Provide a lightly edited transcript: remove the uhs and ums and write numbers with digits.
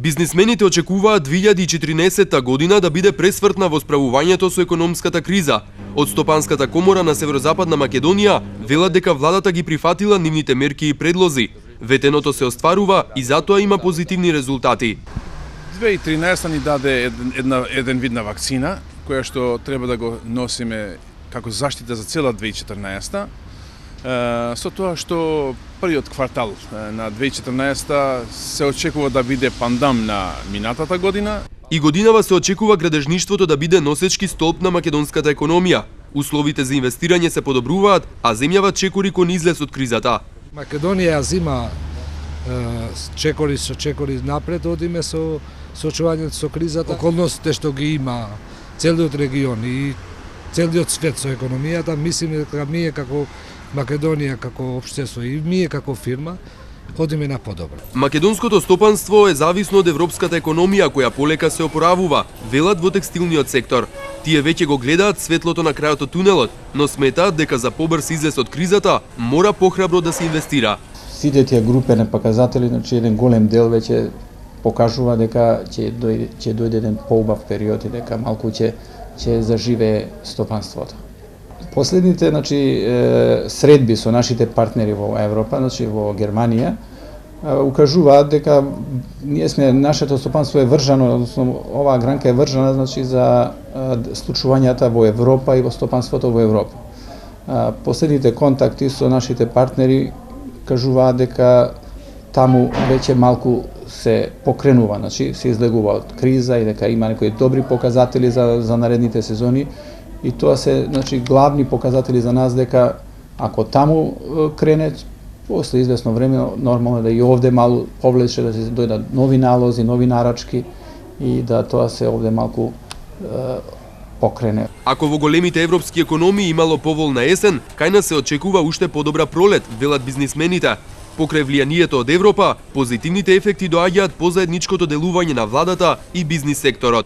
Бизнисмените очекуваат 2014 година да биде пресвртна во справувањето со економската криза. Од Стопанската комора на Северозападна Македонија велат дека владата ги прифатила нивните мерки и предлози. Ветеното се остварува и затоа има позитивни резултати. 2013 ни даде еден вид на вакцина, која што треба да го носиме како заштита за цела 2014. Со тоа што првиот квартал на 2014 се очекува да биде пандам на минатата година. И годинава се очекува градежништвото да биде носечки столб на македонската економија. Условите за инвестирање се подобруваат, а земјава чекори кон излез од кризата. Македонија зима чекори напред, одиме со соочувањето со кризата. Околностите што ги има целиот регион и целиот свет со економијата, мислим дека ние како Македонија како општество и ние како фирма одиме на подобро. Македонското стопанство е зависно од европската економија која полека се опоравува, велат во текстилниот сектор. Тие веќе го гледаат светлото на крајот од тунелот, но сметаат дека за побрз излез од кризата мора похрабро да се инвестира. Сите тие групени показатели, значи еден голем дел веќе покажува дека ќе дојде еден поубав период и дека малку ќе заживее стопанството. Последните средби со нашите партнери во Европа, во Германија, укажуваат дека нашето стопанство е вржано, односно оваа гранка е вржана за случувањата во Европа и во стопанството во Европа. Последните контакти со нашите партнери кажуваат дека таму веќе малку се покренува, се излегува од криза и дека има некои добри показатели за наредните сезони. И тоа се главни показатели за нас дека ако таму крене, после известно време нормално да и овде малку повлече да се дојдат нови налози, нови нарачки и да тоа се овде малку покрене. Ако во големите европски економии имало поволна есен, кај нас се очекува уште подобра пролет, велат бизнисмените. Покрај влијанието од Европа, позитивните ефекти доаѓаат по заедничкото делување на владата и бизнис секторот.